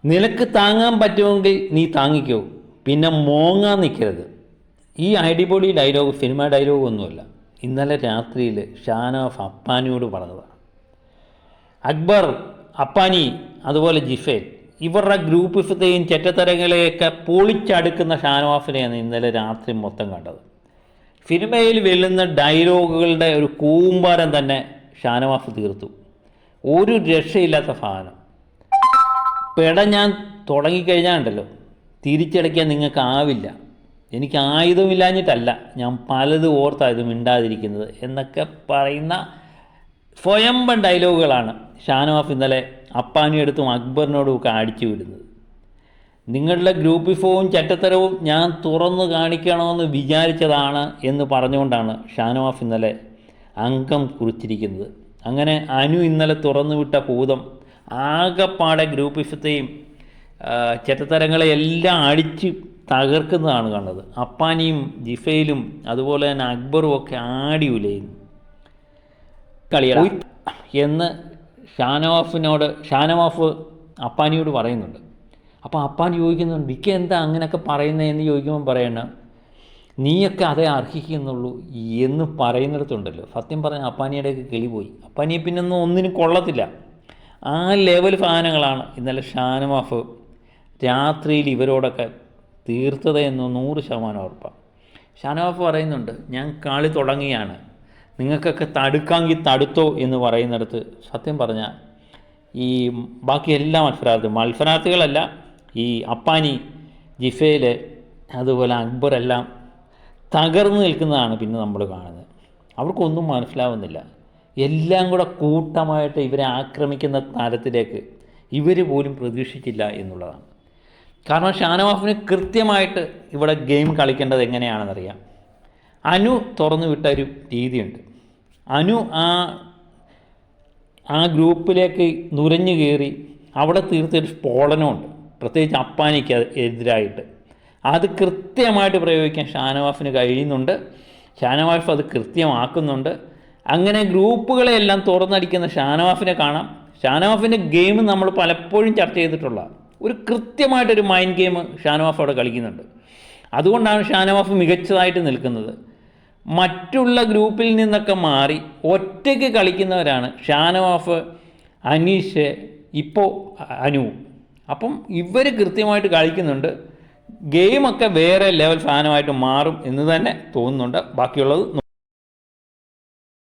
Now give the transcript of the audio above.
നിനക്ക് താങ്ങാൻ പറ്റുമെങ്കിൽ നീ താങ്ങിക്കോ, പിന്നെ മോങ്ങാൻ നിൽക്കരുത്. ഈ അടിപൊളി ഡയലോഗ് സിനിമ ഡയലോഗ് ഒന്നുമല്ല, ഇന്നലെ രാത്രിയിൽ ഷാനവാസ് അപ്പാനിയോട് പറഞ്ഞതാണ്. അക്ബർ, അപ്പാനി, അതുപോലെ ജിഫേൽ, ഇവരുടെ ഗ്രൂപ്പിസത്തെയും ചെറ്റത്തരങ്ങളെയൊക്കെ പൊളിച്ചടുക്കുന്ന ഷാനവാസിനെയാണ് ഇന്നലെ രാത്രി മൊത്തം കണ്ടത്. സിനിമയിൽ വെല്ലുന്ന ഡയലോഗുകളുടെ ഒരു കൂമ്പാരം തന്നെ ഷാനവാസ് തീർത്തു. ഒരു രക്ഷയില്ലാത്ത സാധനം. ഞാൻ തുടങ്ങിക്കഴിഞ്ഞാൽ ഉണ്ടല്ലോ, തിരിച്ചടയ്ക്കാൻ നിങ്ങൾക്കാവില്ല. എനിക്ക് ആയുധമില്ലാഞ്ഞിട്ടല്ല, ഞാൻ പലതും ഓർത്തായത് മിണ്ടാതിരിക്കുന്നത് എന്നൊക്കെ പറയുന്ന സ്വയംബൻ ഡയലോഗുകളാണ് ഷാനവാസ് ഇന്നലെ അപ്പാനിയെടുത്തും അക്ബറിനോടും ഒക്കെ അടിച്ചു വിടുന്നത്. നിങ്ങളുടെ ഗ്രൂപ്പിസവും ചട്ടത്തരവും ഞാൻ തുറന്നു കാണിക്കണമെന്ന് വിചാരിച്ചതാണ് എന്ന് പറഞ്ഞുകൊണ്ടാണ് ഷാനവാസ് ഇന്നലെ അംഗം കുറിച്ചിരിക്കുന്നത്. അങ്ങനെ അനു ഇന്നലെ തുറന്നുവിട്ട ഭൂതം ആകെപ്പാടെ ഗ്രൂപ്പിസത്തെയും ചെറ്റത്തരങ്ങളെയെല്ലാം അടിച്ച് തകർക്കുന്നതാണ് കണ്ടത്. അപ്പാനിയും ജിഫയിലും അതുപോലെ തന്നെ അക്ബറും ഒക്കെ ആടി ഉലയുന്നു. കളിയട എന്ന് ഷാനവാസ് അപ്പാനിയോട് പറയുന്നുണ്ട്. അപ്പോൾ അപ്പാനി ചോദിക്കുന്നുണ്ട്, വിക്ക എന്താ അങ്ങനെയൊക്കെ പറയുന്നതെന്ന് ചോദിക്കുമ്പോൾ പറയണ, നീയൊക്കെ അതേ അർഹിക്കുന്നുള്ളൂ എന്ന് പറയുന്നിടത്തുണ്ടല്ലോ, സത്യം പറഞ്ഞ അപ്പാനിയുടെയൊക്കെ കിളി പോയി. അപ്പാനിയെ പിന്നൊന്നും ഒന്നിനും കൊള്ളത്തില്ല. ആ ലെവൽ സാധനങ്ങളാണ് ഇന്നലെ ഷാനവാസ് രാത്രിയിൽ ഇവരോടൊക്കെ തീർത്തത് എന്ന് 100% ഉറപ്പാണ്. ഷാനവാസ് പറയുന്നുണ്ട്, ഞാൻ കളി തുടങ്ങിയാണ്, നിങ്ങൾക്കൊക്കെ തടുക്കാമെങ്കിൽ തടുത്തോ എന്ന് പറയുന്നിടത്ത് സത്യം പറഞ്ഞാൽ ഈ ബാക്കി എല്ലാ മത്സരാർത്ഥികളല്ല, ഈ അപ്പാനി, ജിഫേൽ, അതുപോലെ അക്ബറെല്ലാം തകർന്നു നിൽക്കുന്നതാണ് പിന്നെ നമ്മൾ കാണുന്നത്. അവർക്കൊന്നും മനസ്സിലാവുന്നില്ല. എല്ലാം കൂടെ കൂട്ടമായിട്ട് ഇവരെ ആക്രമിക്കുന്ന തരത്തിലേക്ക് ഇവർ പോലും പ്രതീക്ഷിച്ചില്ല എന്നുള്ളതാണ്. കാരണം ഷാനവാസിന് കൃത്യമായിട്ട് ഇവിടെ ഗെയിം കളിക്കേണ്ടത് എങ്ങനെയാണെന്നറിയാം. അനു തുറന്നു വിട്ട ഒരു രീതിയുണ്ട്. അനു ആ ഗ്രൂപ്പിലേക്ക് നുരഞ്ഞു കയറി അവിടെ തീർത്തൊരു സ്ഫോടനമുണ്ട്, പ്രത്യേകിച്ച് അപ്പാനിക്ക് എതിരായിട്ട്. അത് കൃത്യമായിട്ട് പ്രയോഗിക്കാൻ ഷാനവാസിന് കഴിയുന്നുണ്ട്. ഷാനവാസ് അത് കൃത്യമാക്കുന്നുണ്ട്. അങ്ങനെ ഗ്രൂപ്പുകളെല്ലാം തുറന്നടിക്കുന്ന ഷാനവാസിനെ കാണാം. ഷാനവാസിൻ്റെ ഗെയിം നമ്മൾ പലപ്പോഴും ചർച്ച ചെയ്തിട്ടുള്ള ഒരു കൃത്യമായിട്ടൊരു മൈൻഡ് ഗെയിം ഷാനവാസ് അവിടെ കളിക്കുന്നുണ്ട്. അതുകൊണ്ടാണ് ഷാനവാസ് മികച്ചതായിട്ട് നിൽക്കുന്നത്. മറ്റുള്ള ഗ്രൂപ്പിൽ നിന്നൊക്കെ മാറി ഒറ്റയ്ക്ക് കളിക്കുന്നവരാണ് ഷാനവാസ്, അനീഷ്, ഇപ്പോൾ അനു. അപ്പം ഇവർ കൃത്യമായിട്ട് കളിക്കുന്നുണ്ട്. ഗെയിമൊക്കെ വേറെ ലെവൽ സാധനമായിട്ട് മാറും എന്ന് തന്നെ തോന്നുന്നുണ്ട്. ബാക്കിയുള്ളത്